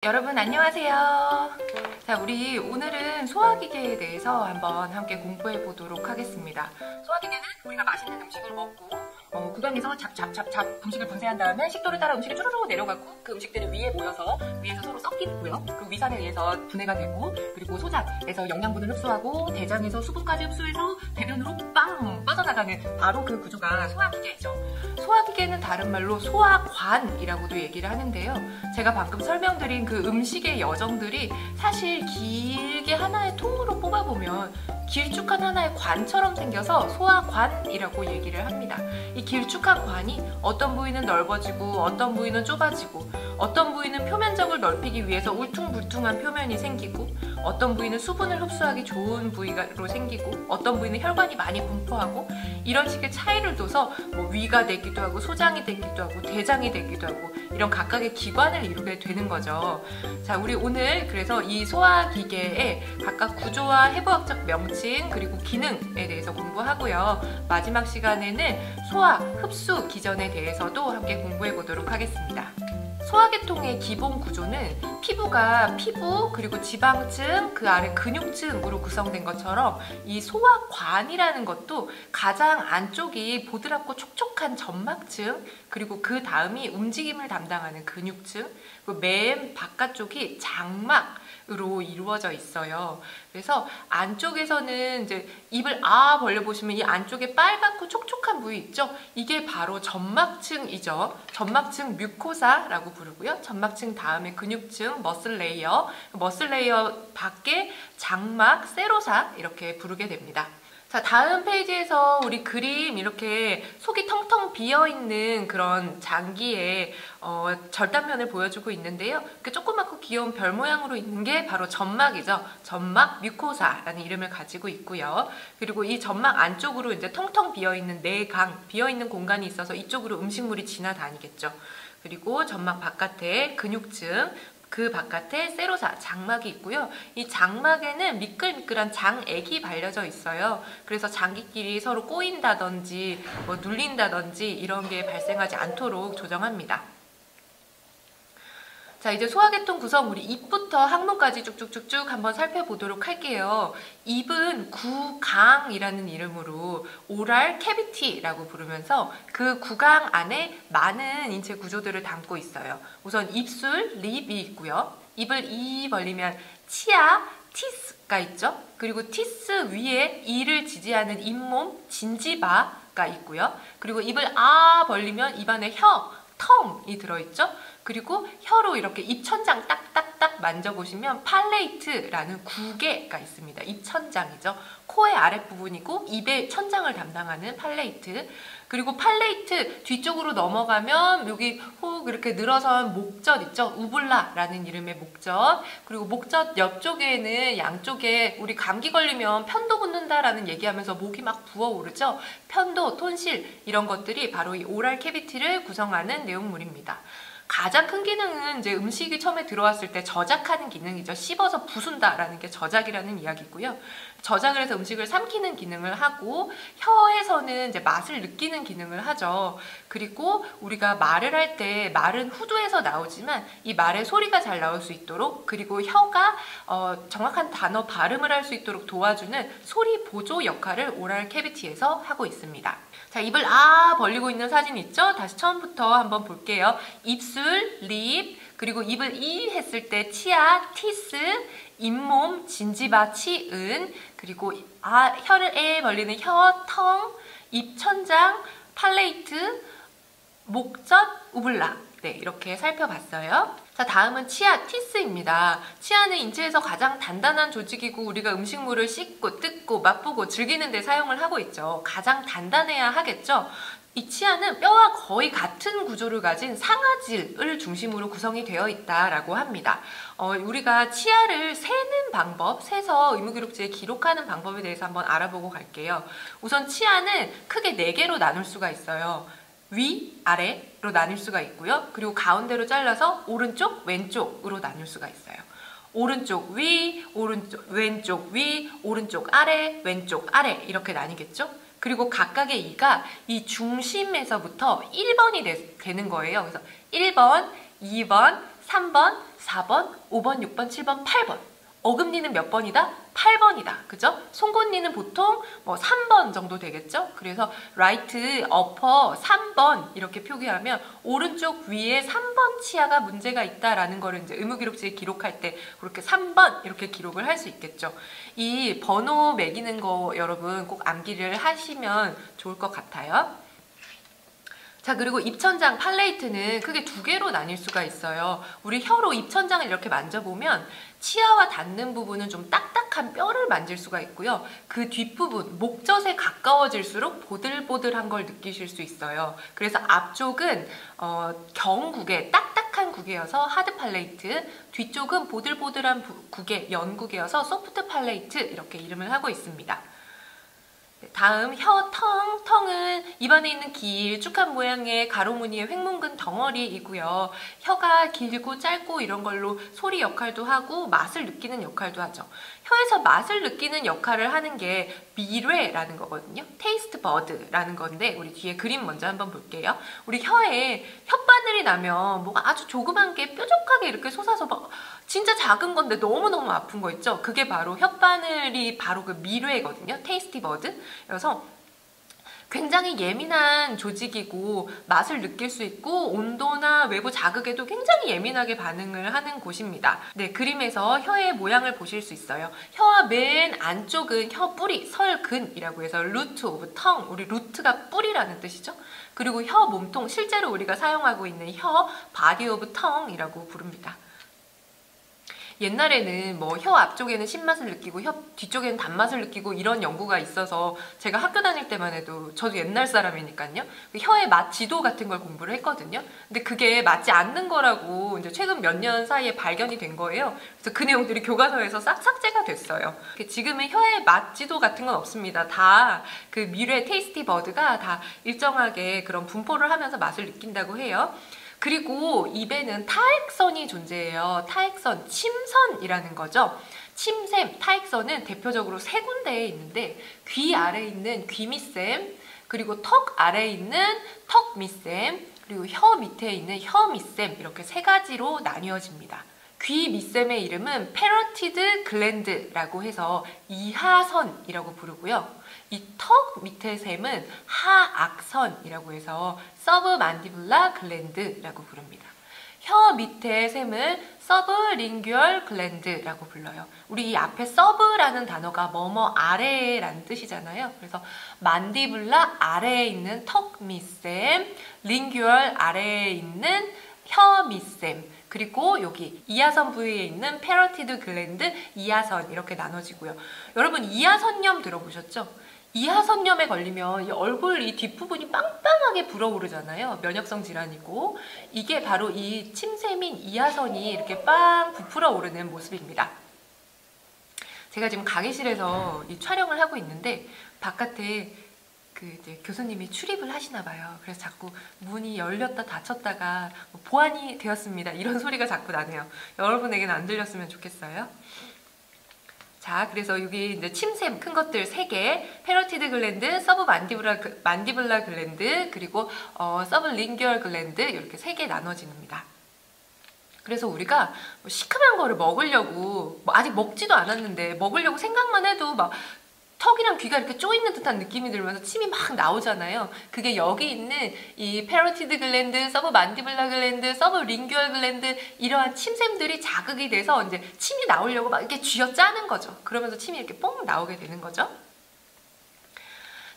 여러분 안녕하세요. 자, 우리 오늘은 소화기계에 대해서 한번 함께 공부해 보도록 하겠습니다. 소화기계는 우리가 맛있는 음식을 먹고 구강에서 잡 음식을 분쇄한 다음에 식도를 따라 음식이 쭈루루 내려가고 그 음식들이 위에 모여서 위에서 서로 섞이고요. 그리고 위산에 의해서 분해가 되고, 그리고 소장에서 영양분을 흡수하고 대장에서 수분까지 흡수해서 배변으로 빵 빠져나가는 바로 그 구조가 소화기계이죠. 소화기계는 다른 말로 소화관이라고도 얘기를 하는데요. 제가 방금 설명드린 그 음식의 여정들이 사실 길게 하나의 통으로 뽑아보면 길쭉한 하나의 관처럼 생겨서 소화관이라고 얘기를 합니다. 이 길쭉한 관이 어떤 부위는 넓어지고 어떤 부위는 좁아지고, 어떤 부위는 표면적을 넓히기 위해서 울퉁불퉁한 표면이 생기고, 어떤 부위는 수분을 흡수하기 좋은 부위로 생기고, 어떤 부위는 혈관이 많이 분포하고, 이런 식의 차이를 둬서 위가 되기도 하고 소장이 되기도 하고 대장이 되기도 하고, 이런 각각의 기관을 이루게 되는 거죠. 자, 우리 오늘 그래서 이 소화기계의 각각 구조와 해부학적 명칭 그리고 기능에 대해서 공부하고요. 마지막 시간에는 소화, 흡수 기전에 대해서도 함께 공부해 보도록 하겠습니다. 소화계통의 기본 구조는 피부가 피부 그리고 지방층 그 아래 근육층으로 구성된 것처럼 이 소화관이라는 것도 가장 안쪽이 보드랍고 촉촉한 점막층, 그리고 그 다음이 움직임을 담당하는 근육층, 그리고 맨 바깥쪽이 장막으로 이루어져 있어요. 그래서 안쪽에서는 이제 입을 벌려보시면 이 안쪽에 빨갛고 촉촉한 부위 있죠? 이게 바로 점막층이죠. 점막층 뮤코사라고 부르고요. 점막층 다음에 근육층 머슬 레이어 밖에 장막 세로사 이렇게 부르게 됩니다. 자, 다음 페이지에서 우리 그림 이렇게 속이 텅텅 비어있는 그런 장기의 절단면을 보여주고 있는데요. 그 조그맣고 귀여운 별 모양으로 있는 게 바로 점막이죠. 점막 뮤코사라는 이름을 가지고 있고요. 그리고 이 점막 안쪽으로 이제 텅텅 비어있는 내강, 비어있는 공간이 있어서 이쪽으로 음식물이 지나다니겠죠. 그리고 점막 바깥에 근육층, 그 바깥에 세로사, 장막이 있고요. 이 장막에는 미끌미끌한 장액이 발려져 있어요. 그래서 장기끼리 서로 꼬인다든지 눌린다든지 이런 게 발생하지 않도록 조정합니다. 자, 이제 소화계통 구성 우리 입부터 항문까지 쭉쭉쭉쭉 한번 살펴보도록 할게요. 입은 구강이라는 이름으로 오랄 캐비티라고 부르면서 그 구강 안에 많은 인체 구조들을 담고 있어요. 우선 입술, 립이 있고요. 입을 이 벌리면 치아, 티스가 있죠. 그리고 티스 위에 이를 지지하는 잇몸, 진지바가 있고요. 그리고 입을 벌리면 입안에 혀, 텅이 들어있죠. 그리고 혀로 이렇게 입천장 딱딱딱 만져보시면 팔레이트라는 구개가 있습니다. 입천장이죠. 코의 아랫부분이고 입의 천장을 담당하는 팔레이트. 그리고 팔레이트 뒤쪽으로 넘어가면 여기 호 이렇게 늘어선 목젖 있죠. 우블라라는 이름의 목젖. 그리고 목젖 옆쪽에는 양쪽에 우리 감기 걸리면 편도 붙는다라는 얘기하면서 목이 막 부어오르죠. 편도, 톤실 이런 것들이 바로 이 오랄 캐비티를 구성하는 내용물입니다. 가장 큰 기능은 이제 음식이 처음에 들어왔을 때 저작하는 기능이죠. 씹어서 부순다라는 게 저작이라는 이야기고요. 저작을 해서 음식을 삼키는 기능을 하고, 혀에서는 이제 맛을 느끼는 기능을 하죠. 그리고 우리가 말을 할 때 말은 후두에서 나오지만 이 말의 소리가 잘 나올 수 있도록, 그리고 혀가 정확한 단어 발음을 할 수 있도록 도와주는 소리 보조 역할을 오랄 캐비티에서 하고 있습니다. 자, 입을 벌리고 있는 사진 있죠? 다시 처음부터 한번 볼게요. 입술, 립, 그리고 입을 이 했을 때 치아, 티스, 잇몸, 진지바, 치은, 그리고 혀를 에 벌리는 혀, 텅, 입천장, 팔레이트, 목젖, 우블라. 네, 이렇게 살펴봤어요. 자, 다음은 치아, 티스입니다. 치아는 인체에서 가장 단단한 조직이고 우리가 음식물을 씹고 뜯고 맛보고 즐기는 데 사용을 하고 있죠. 가장 단단해야 하겠죠. 이 치아는 뼈와 거의 같은 구조를 가진 상아질을 중심으로 구성이 되어 있다라고 합니다. 우리가 치아를 세는 방법, 세서 의무기록지에 기록하는 방법에 대해서 한번 알아보고 갈게요. 우선 치아는 크게 4개로 나눌 수가 있어요. 위, 아래로 나눌 수가 있고요. 그리고 가운데로 잘라서 오른쪽, 왼쪽으로 나눌 수가 있어요. 오른쪽 위, 왼쪽 위, 오른쪽 아래, 왼쪽 아래 이렇게 나뉘겠죠? 그리고 각각의 이가 이 중심에서부터 1번이 되는 거예요. 그래서 1번, 2번, 3번, 4번, 5번, 6번, 7번, 8번. 어금니는 몇 번이다? 8번이다. 그죠? 송곳니는 보통 뭐 3번 정도 되겠죠? 그래서 right upper 3번 이렇게 표기하면 오른쪽 위에 3번 치아가 문제가 있다라는 거를 이제 의무기록지에 기록할 때 그렇게 3번 이렇게 기록을 할 수 있겠죠. 이 번호 매기는 거 여러분 꼭 암기를 하시면 좋을 것 같아요. 자, 그리고 입천장 팔레이트는 크게 두 개로 나뉠 수가 있어요. 우리 혀로 입천장을 이렇게 만져보면 치아와 닿는 부분은 좀 딱딱한 뼈를 만질 수가 있고요. 그 뒷부분, 목젖에 가까워질수록 보들보들한 걸 느끼실 수 있어요. 그래서 앞쪽은 경국에 딱딱한 국이어서 하드 팔레이트, 뒤쪽은 보들보들한 국에 연국이어서 소프트 팔레이트 이렇게 이름을 하고 있습니다. 다음 혀, 텅은 입안에 있는 길쭉한 모양의 가로무늬의 횡문근 덩어리이고요. 혀가 길고 짧고 이런 걸로 소리 역할도 하고 맛을 느끼는 역할도 하죠. 혀에서 맛을 느끼는 역할을 하는 게 미뢰라는 거거든요. 테이스트 버드라는 건데 우리 뒤에 그림 먼저 한번 볼게요. 우리 혀에 혓바늘이 나면 뭐가 아주 조그만 게 뾰족하게 이렇게 솟아서 막 진짜 작은 건데 너무너무 아픈 거 있죠? 그게 바로 혓바늘이 바로 그 미뢰거든요. 테이스티 버드. 그래서 굉장히 예민한 조직이고 맛을 느낄 수 있고 온도나 외부 자극에도 굉장히 예민하게 반응을 하는 곳입니다. 네, 그림에서 혀의 모양을 보실 수 있어요. 혀와 맨 안쪽은 혀 뿌리, 설근이라고 해서 루트 오브 텅, 우리 루트가 뿌리라는 뜻이죠. 그리고 혀 몸통, 실제로 우리가 사용하고 있는 혀, 바디 오브 텅이라고 부릅니다. 옛날에는 뭐 혀 앞쪽에는 신맛을 느끼고 혀 뒤쪽에는 단맛을 느끼고 이런 연구가 있어서 제가 학교 다닐 때만 해도 저도 옛날 사람이니까요. 혀의 맛 지도 같은 걸 공부를 했거든요. 근데 그게 맞지 않는 거라고 이제 최근 몇 년 사이에 발견이 된 거예요. 그래서 그 내용들이 교과서에서 싹 삭제가 됐어요. 지금은 혀의 맛 지도 같은 건 없습니다. 다 그 미뢰 테이스티 버드가 다 일정하게 그런 분포를 하면서 맛을 느낀다고 해요. 그리고 입에는 타액선이 존재해요. 타액선, 침선이라는 거죠. 침샘, 타액선은 대표적으로 세 군데에 있는데 귀 아래에 있는 귀밑샘, 그리고 턱 아래에 있는 턱 밑샘, 그리고 혀 밑에 있는 혀 밑샘 이렇게 세 가지로 나뉘어집니다. 귀 밑샘의 이름은 패러티드 글랜드라고 해서 이하선이라고 부르고요. 이 턱 밑의 샘은 하악선이라고 해서 서브만디블라 글랜드라고 부릅니다. 혀 밑의 샘을 서브링규얼 글랜드라고 불러요. 우리 이 앞에 서브라는 단어가 뭐뭐 아래라는 뜻이잖아요. 그래서 만디블라 아래에 있는 턱 밑샘, 링규얼 아래에 있는 혀 밑샘, 그리고 여기 이하선 부위에 있는 패러티드 글랜드, 이하선 이렇게 나눠지고요. 여러분 이하선염 들어보셨죠? 이하선염에 걸리면 이 얼굴 이 뒷부분이 빵빵하게 불어오르잖아요. 면역성 질환이고 이게 바로 이 침샘인 이하선이 이렇게 빵 부풀어 오르는 모습입니다. 제가 지금 강의실에서 이 촬영을 하고 있는데 바깥에 이제 교수님이 출입을 하시나 봐요. 그래서 자꾸 문이 열렸다 닫혔다가 보완이 되었습니다. 이런 소리가 자꾸 나네요. 여러분에게는 안 들렸으면 좋겠어요. 자, 그래서 여기 이제 침샘 큰 것들 3개, 패러티드 글랜드, 서브 만디블라 글랜드, 그리고 서브링규얼 글랜드 이렇게 3개 나눠집니다. 그래서 우리가 시큼한 거를 먹으려고 아직 먹지도 않았는데 먹으려고 생각만 해도 막 턱이랑 귀가 이렇게 쪼이는 듯한 느낌이 들면서 침이 막 나오잖아요. 그게 여기 있는 이 패러티드 글랜드, 서브 만디블라 글랜드, 서브 링규얼 글랜드 이러한 침샘들이 자극이 돼서 이제 침이 나오려고 막 이렇게 쥐어짜는 거죠. 그러면서 침이 이렇게 뽕 나오게 되는 거죠.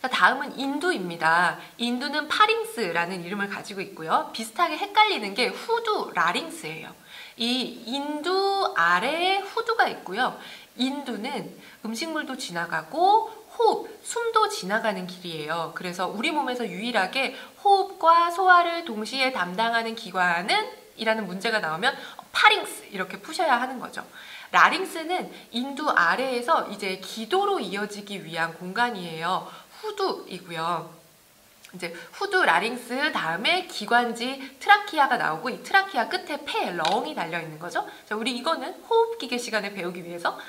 자, 다음은 인두입니다. 인두는 파링스라는 이름을 가지고 있고요. 비슷하게 헷갈리는 게 후두, 라링스예요. 이 인두 아래에 후두가 있고요. 인두는 음식물도 지나가고 호흡, 숨도 지나가는 길이에요. 그래서 우리 몸에서 유일하게 호흡과 소화를 동시에 담당하는 기관은 이라는 문제가 나오면 파링스 이렇게 푸셔야 하는 거죠. 라링스는 인두 아래에서 이제 기도로 이어지기 위한 공간이에요. 후두이고요. 이제 후두, 라링스 다음에 기관지 트라키아가 나오고 이 트라키아 끝에 폐, 렁이 달려 있는 거죠. 자, 우리 이거는 호흡기계 시간에 배우기 위해서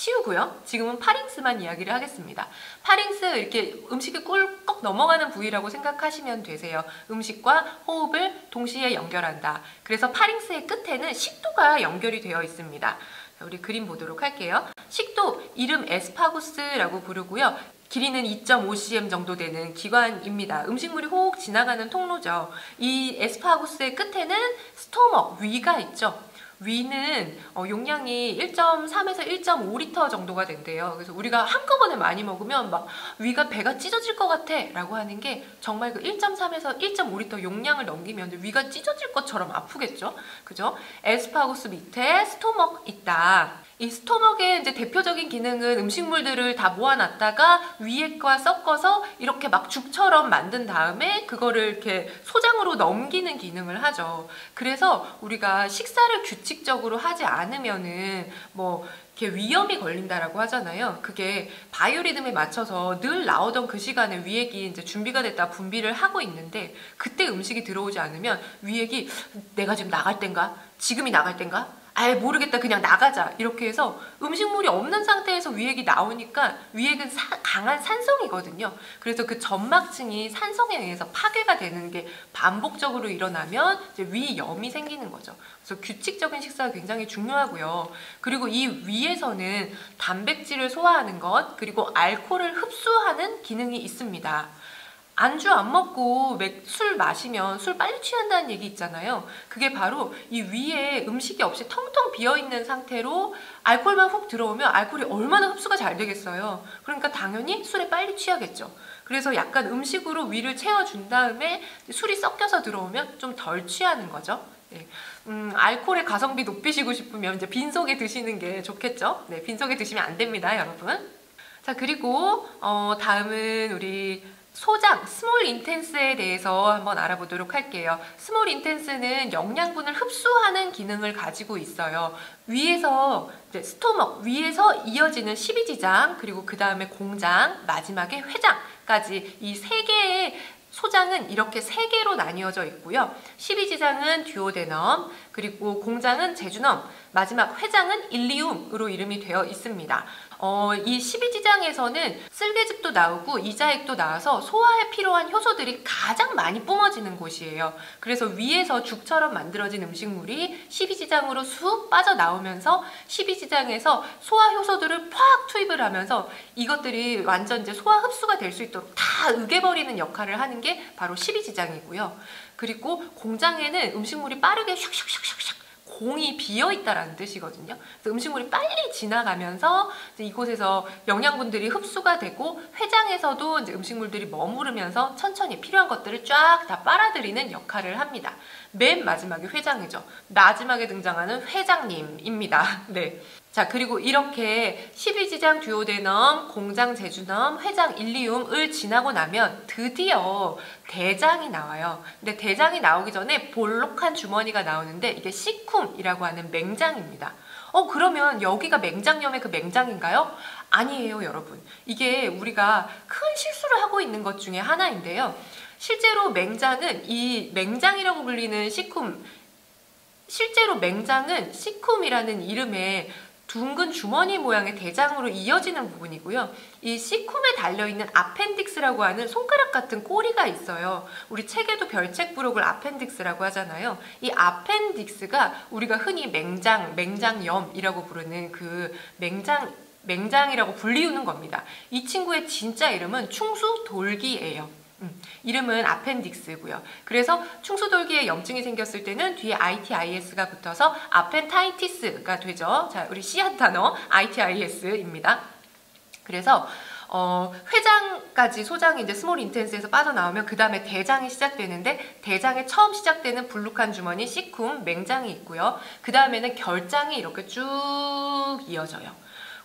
치우고요. 지금은 파링스만 이야기를 하겠습니다. 파링스 이렇게 음식이 꿀꺽 넘어가는 부위라고 생각하시면 되세요. 음식과 호흡을 동시에 연결한다. 그래서 파링스의 끝에는 식도가 연결이 되어 있습니다. 자, 우리 그림 보도록 할게요. 식도 이름 에스파구스라고 부르고요. 길이는 2.5cm 정도 되는 기관입니다. 음식물이 호흡 지나가는 통로죠. 이 에스파구스의 끝에는 스토먹, 위가 있죠. 위는 용량이 1.3에서 1.5리터 정도가 된대요. 그래서 우리가 한꺼번에 많이 먹으면 막 위가 배가 찢어질 것 같아 라고 하는 게 정말 그 1.3에서 1.5리터 용량을 넘기면 위가 찢어질 것처럼 아프겠죠. 그죠? 에스파구스 밑에 스토먹 있다. 이 스토먹의 이제 대표적인 기능은 음식물들을 다 모아놨다가 위에과 섞어서 이렇게 막 죽처럼 만든 다음에 그거를 이렇게 소장으로 넘기는 기능을 하죠. 그래서 우리가 식사를 규칙적으로 하지 않으면은 뭐 이렇게 위염이 걸린다라고 하잖아요. 그게 바이오리듬에 맞춰서 늘 나오던 그 시간에 위액이 이제 준비가 됐다 분비를 하고 있는데 그때 음식이 들어오지 않으면 위액이 내가 지금 나갈 땐가? 지금이 나갈 땐가? 아예 모르겠다 그냥 나가자 이렇게 해서 음식물이 없는 상태에서 위액이 나오니까 위액은 강한 산성이거든요. 그래서 그 점막층이 산성에 의해서 파괴가 되는 게 반복적으로 일어나면 이제 위염이 생기는 거죠. 그래서 규칙적인 식사가 굉장히 중요하고요. 그리고 이 위에서는 단백질을 소화하는 것 그리고 알코올을 흡수하는 기능이 있습니다. 안주 안 먹고 술 마시면 술 빨리 취한다는 얘기 있잖아요. 그게 바로 이 위에 음식이 없이 텅텅 비어있는 상태로 알코올만 훅 들어오면 알코올이 얼마나 흡수가 잘 되겠어요. 그러니까 당연히 술에 빨리 취하겠죠. 그래서 약간 음식으로 위를 채워준 다음에 술이 섞여서 들어오면 좀 덜 취하는 거죠. 네. 알코올의 가성비 높이시고 싶으면 이제 빈속에 드시는 게 좋겠죠. 네, 빈속에 드시면 안 됩니다, 여러분. 자, 그리고 다음은 우리 소장, 스몰 인텐스에 대해서 한번 알아보도록 할게요. 스몰 인텐스는 영양분을 흡수하는 기능을 가지고 있어요. 위에서 스토먹, 위에서 이어지는 십이지장, 그리고 그 다음에 공장, 마지막에 회장까지 이 세 개의 소장은 이렇게 세 개로 나뉘어져 있고요. 십이지장은 듀오데넘, 그리고 공장은 제주넘, 마지막 회장은 일리움으로 이름이 되어 있습니다. 이 십이지장에서는 쓸개즙도 나오고 이자액도 나와서 소화에 필요한 효소들이 가장 많이 뿜어지는 곳이에요. 그래서 위에서 죽처럼 만들어진 음식물이 십이지장으로 쑥 빠져나오면서 십이지장에서 소화 효소들을 팍 투입을 하면서 이것들이 완전 이제 소화 흡수가 될 수 있도록 다 으개버리는 역할을 하는 게 바로 십이지장이고요. 그리고 공장에는 음식물이 빠르게 슉슉슉슉슉 공이 비어있다라는 뜻이거든요. 그래서 음식물이 빨리 지나가면서 이제 이곳에서 영양분들이 흡수가 되고 회장에서도 이제 음식물들이 머무르면서 천천히 필요한 것들을 쫙 다 빨아들이는 역할을 합니다. 맨 마지막에 회장이죠. 마지막에 등장하는 회장님입니다. 네. 자, 그리고 이렇게 십이지장 듀오데넘, 공장 제주넘, 회장 일리움을 지나고 나면 드디어 대장이 나와요. 근데 대장이 나오기 전에 볼록한 주머니가 나오는데 이게 시쿰이라고 하는 맹장입니다. 그러면 여기가 맹장염의 그 맹장인가요? 아니에요, 여러분. 이게 우리가 큰 실수를 하고 있는 것 중에 하나인데요. 실제로 맹장은 이 맹장이라고 불리는 실제로 맹장은 시쿰이라는 이름의 둥근 주머니 모양의 대장으로 이어지는 부분이고요. 이 시쿰에 달려있는 아펜딕스라고 하는 손가락 같은 꼬리가 있어요. 우리 책에도 별책 부록을 아펜딕스라고 하잖아요. 이 아펜딕스가 우리가 흔히 맹장염이라고 부르는 그 맹장이라고 불리우는 겁니다. 이 친구의 진짜 이름은 충수돌기예요. 이름은 아펜딕스고요. 그래서 충수돌기에 염증이 생겼을 때는 뒤에 ITIS가 붙어서 아펜타이티스가 되죠. 자, 우리 씨앗 단어 ITIS입니다. 그래서 회장까지 소장이 이제 스몰 인텐스에서 빠져나오면 그 다음에 대장이 시작되는데 대장에 처음 시작되는 불룩한 주머니 시쿰 맹장이 있고요. 그 다음에는 결장이 이렇게 쭉 이어져요.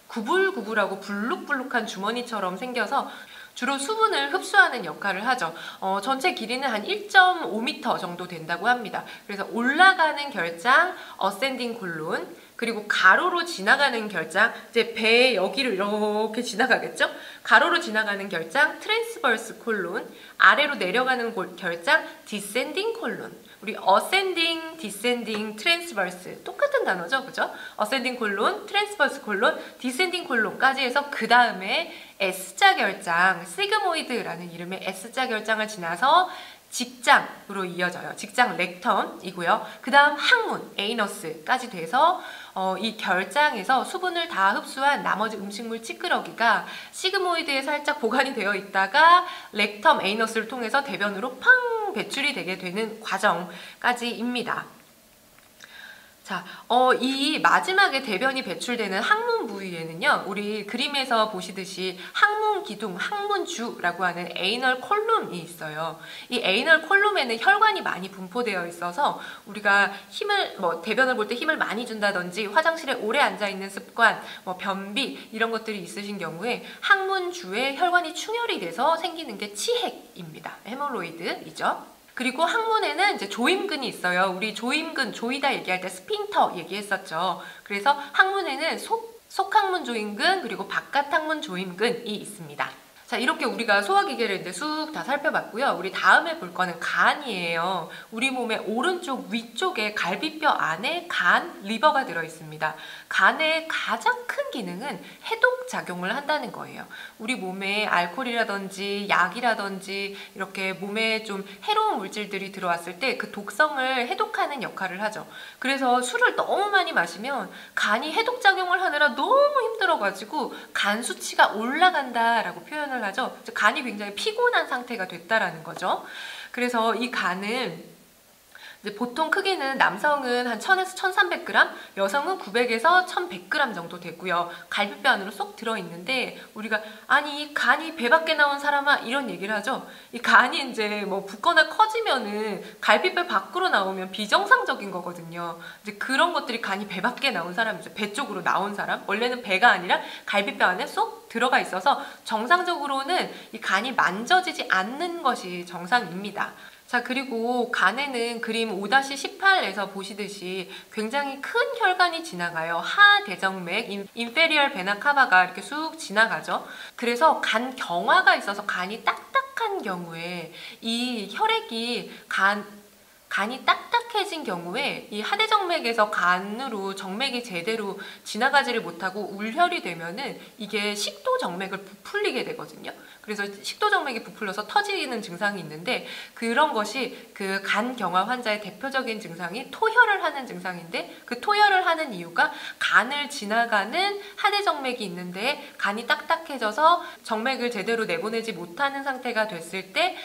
구불구불하고 불룩불룩한 주머니처럼 생겨서 주로 수분을 흡수하는 역할을 하죠. 전체 길이는 한 1.5m 정도 된다고 합니다. 그래서 올라가는 결장, 어센딩 콜론, 그리고 가로로 지나가는 결장, 이제 배 여기를 이렇게 지나가겠죠? 가로로 지나가는 결장, 트랜스버스 콜론, 아래로 내려가는 결장, 디센딩 콜론, 우리 ascending, descending, transverse 똑같은 단어죠, 그죠? ascending 콜론, transverse 콜론, descending 콜론까지 해서 그 다음에 S자 결장, 시그모이드라는 이름의 S자 결장을 지나서 직장으로 이어져요. 직장 렉텀이고요. 그 다음 항문, 에이너스까지 돼서 이 결장에서 수분을 다 흡수한 나머지 음식물 찌끄러기가 시그모이드에 살짝 보관이 되어 있다가 렉텀, 에이너스를 통해서 대변으로 팡 배출이 되게 되는 과정까지입니다. 자, 이 마지막에 대변이 배출되는 항문 부위에는요, 우리 그림에서 보시듯이 항문 기둥, 항문주라고 하는 에이널 콜룸이 있어요. 이 에이널 콜룸에는 혈관이 많이 분포되어 있어서 우리가 대변을 볼 때 힘을 많이 준다든지 화장실에 오래 앉아있는 습관, 변비 이런 것들이 있으신 경우에 항문주에 혈관이 충혈이 돼서 생기는 게 치핵입니다. 헤몰로이드이죠. 그리고 항문에는 이제 조임근이 있어요. 우리 조임근, 조이다 얘기할 때 스핑터 얘기했었죠. 그래서 항문에는 속항문 조임근 그리고 바깥항문 조임근이 있습니다. 자, 이렇게 우리가 소화기계를 이제 쑥 다 살펴봤고요. 우리 다음에 볼 거는 간이에요. 우리 몸의 오른쪽 위쪽에 갈비뼈 안에 간, 리버가 들어있습니다. 간의 가장 큰 기능은 해독 작용을 한다는 거예요. 우리 몸에 알코올이라든지 약이라든지 이렇게 몸에 좀 해로운 물질들이 들어왔을 때 그 독성을 해독하는 역할을 하죠. 그래서 술을 너무 많이 마시면 간이 해독 작용을 하느라 너무 힘들어가지고 간 수치가 올라간다라고 표현을 하죠. 간이 굉장히 피곤한 상태가 됐다라는 거죠. 그래서 이 간은 이제 보통 크기는 남성은 한 1000에서 1300g, 여성은 900에서 1100g 정도 되고요. 갈비뼈 안으로 쏙 들어있는데 우리가 아니 간이 배 밖에 나온 사람아 이런 얘기를 하죠. 이 간이 이제 붓거나 커지면은 갈비뼈 밖으로 나오면 비정상적인 거거든요. 이제 그런 것들이 간이 배 밖에 나온 사람이죠. 배 쪽으로 나온 사람. 원래는 배가 아니라 갈비뼈 안에 쏙 들어가 있어서 정상적으로는 이 간이 만져지지 않는 것이 정상입니다. 자, 그리고 간에는 그림 5-18에서 보시듯이 굉장히 큰 혈관이 지나가요. 하대정맥, inferior vena cava가 이렇게 쑥 지나가죠. 그래서 간 경화가 있어서 간이 딱딱한 경우에 이 혈액이 간이 딱딱해진 경우에 이 하대정맥에서 간으로 정맥이 제대로 지나가지를 못하고 울혈이 되면은 이게 식도정맥을 부풀리게 되거든요. 그래서 식도정맥이 부풀려서 터지는 증상이 있는데 그런 것이 그 간경화 환자의 대표적인 증상이 토혈을 하는 증상인데 그 토혈을 하는 이유가 간을 지나가는 하대정맥이 있는데 간이 딱딱해져서 정맥을 제대로 내보내지 못하는 상태가 됐을 때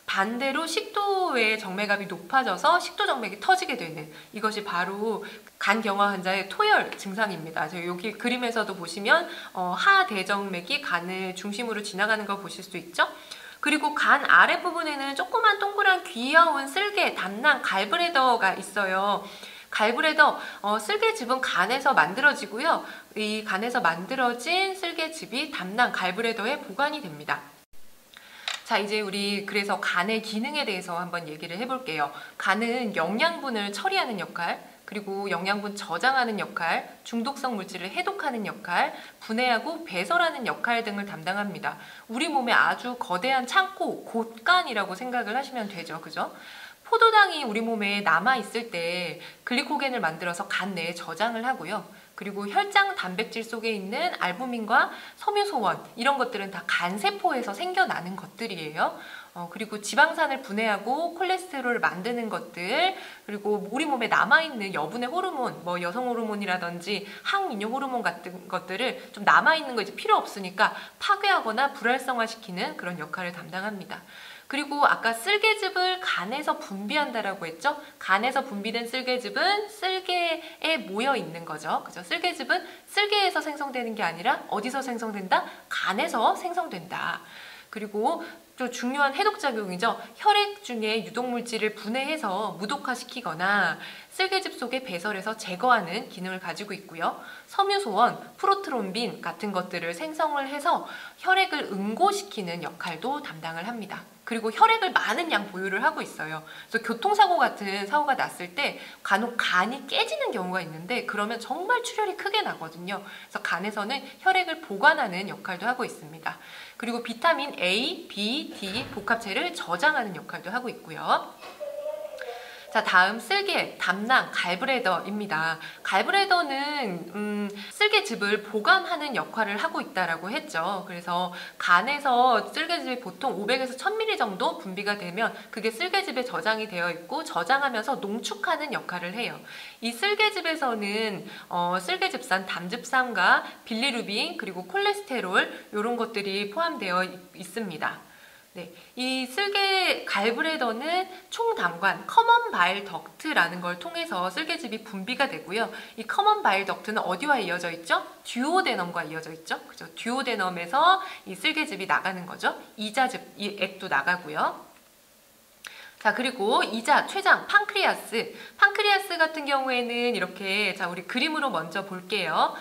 반대로 식도의 정맥압이 높아져서 식도정맥이 터지게 되는 이것이 바로 간경화 환자의 토혈 증상입니다. 여기 그림에서도 보시면 하대정맥이 간을 중심으로 지나가는 걸 보실 수 있죠. 그리고 간 아랫부분에는 조그만 동그란 귀여운 쓸개, 담낭, 갈브레더가 있어요. 갈브레더, 쓸개즙은 간에서 만들어지고요. 이 간에서 만들어진 쓸개즙이 담낭, 갈브레더에 보관이 됩니다. 자, 이제 우리 그래서 간의 기능에 대해서 한번 얘기를 해볼게요. 간은 영양분을 처리하는 역할, 그리고 영양분 저장하는 역할, 중독성 물질을 해독하는 역할, 분해하고 배설하는 역할 등을 담당합니다. 우리 몸에 아주 거대한 창고, 곳간이라고 생각을 하시면 되죠. 그죠? 포도당이 우리 몸에 남아있을 때 글리코겐을 만들어서 간 내에 저장을 하고요. 그리고 혈장 단백질 속에 있는 알부민과 섬유소원 이런 것들은 다 간세포에서 생겨나는 것들이에요. 그리고 지방산을 분해하고 콜레스테롤을 만드는 것들, 그리고 우리 몸에 남아있는 여분의 호르몬, 여성 호르몬이라든지 항민요 호르몬 같은 것들을 좀 남아있는 거 이제 필요 없으니까 파괴하거나 불활성화시키는 그런 역할을 담당합니다. 그리고 아까 쓸개즙을 간에서 분비한다라고 했죠? 간에서 분비된 쓸개즙은 쓸개에 모여 있는 거죠. 그죠? 쓸개즙은 쓸개에서 생성되는 게 아니라 어디서 생성된다? 간에서 생성된다. 그리고 또 중요한 해독작용이죠. 혈액 중에 유독물질을 분해해서 무독화시키거나 쓸개즙 속에 배설해서 제거하는 기능을 가지고 있고요. 섬유소원, 프로트롬빈 같은 것들을 생성을 해서 혈액을 응고시키는 역할도 담당을 합니다. 그리고 혈액을 많은 양 보유를 하고 있어요. 그래서 교통사고 같은 사고가 났을 때 간혹 간이 깨지는 경우가 있는데 그러면 정말 출혈이 크게 나거든요. 그래서 간에서는 혈액을 보관하는 역할도 하고 있습니다. 그리고 비타민 A, B, D 복합체를 저장하는 역할도 하고 있고요. 자, 다음 쓸개, 담낭, 갈브레더입니다. 갈브레더는 쓸개즙을 보관하는 역할을 하고 있다라고 했죠. 그래서 간에서 쓸개즙이 보통 500에서 1000ml 정도 분비가 되면 그게 쓸개즙에 저장이 되어 있고 저장하면서 농축하는 역할을 해요. 이 쓸개즙에서는 쓸개즙산, 담즙산과 빌리루빈 그리고 콜레스테롤 이런 것들이 포함되어 있습니다. 네, 이 쓸개 갈브레더는 총담관 커먼 바일 덕트라는 걸 통해서 쓸개즙이 분비가 되고요. 이 커먼 바일 덕트는 어디와 이어져 있죠? 듀오데넘과 이어져 있죠. 그죠? 듀오데넘에서 이 쓸개즙이 나가는 거죠. 이자즙, 이 액도 나가고요. 자, 그리고 이자, 췌장, 판크리아스. 판크리아스 같은 경우에는 이렇게, 자, 우리 그림으로 먼저 볼게요.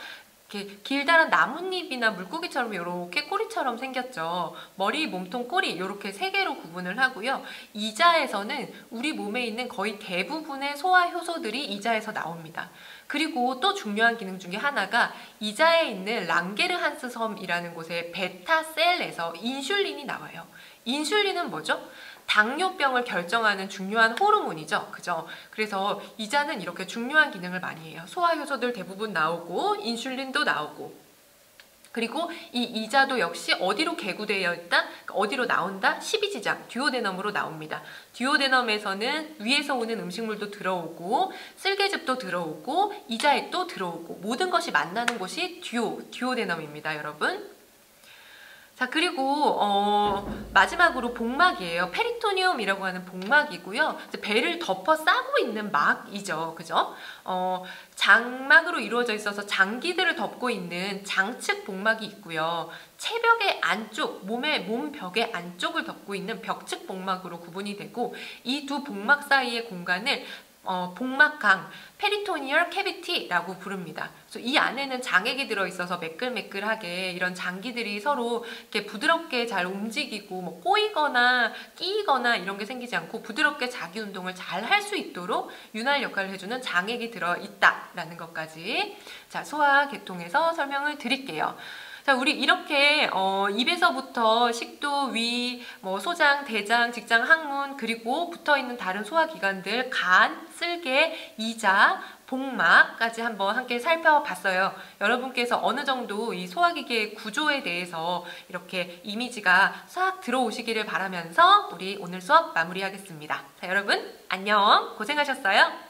이렇게 길다란 나뭇잎이나 물고기처럼 이렇게 꼬리처럼 생겼죠. 머리, 몸통, 꼬리 이렇게 세 개로 구분을 하고요. 이자에서는 우리 몸에 있는 거의 대부분의 소화 효소들이 이자에서 나옵니다. 그리고 또 중요한 기능 중에 하나가 이자에 있는 랑게르한스 섬이라는 곳에 베타셀에서 인슐린이 나와요. 인슐린은 뭐죠? 당뇨병을 결정하는 중요한 호르몬이죠. 그죠? 그래서 이자는 이렇게 중요한 기능을 많이 해요. 소화효소들 대부분 나오고 인슐린도 나오고 그리고 이 이자도 역시 어디로 개구되어 있다? 어디로 나온다? 십이지장, 듀오데넘으로 나옵니다. 듀오데넘에서는 위에서 오는 음식물도 들어오고 쓸개즙도 들어오고 이자액도 들어오고 모든 것이 만나는 곳이 듀오데넘입니다. 여러분. 자, 그리고 마지막으로 복막이에요. 페리토니움이라고 하는 복막이고요. 배를 덮어 싸고 있는 막이죠. 그죠? 장막으로 이루어져 있어서 장기들을 덮고 있는 장측 복막이 있고요. 체벽의 안쪽, 몸벽의 안쪽을 덮고 있는 벽측 복막으로 구분이 되고 이 두 복막 사이의 공간을 복막강, 페리토니얼 캐비티라고 부릅니다. 그래서 이 안에는 장액이 들어있어서 매끌매끌하게 이런 장기들이 서로 이렇게 부드럽게 잘 움직이고 뭐 꼬이거나 끼이거나 이런 게 생기지 않고 부드럽게 자기 운동을 잘 할 수 있도록 윤활 역할을 해주는 장액이 들어있다라는 것까지 자, 소화 계통에서 설명을 드릴게요. 자, 우리 이렇게 입에서부터 식도, 위, 뭐 소장, 대장, 직장, 항문 그리고 붙어있는 다른 소화기관들 간, 쓸개, 이자, 복막까지 한번 함께 살펴봤어요. 여러분께서 어느 정도 이 소화기계의 구조에 대해서 이렇게 이미지가 싹 들어오시기를 바라면서 우리 오늘 수업 마무리하겠습니다. 자, 여러분 안녕, 고생하셨어요.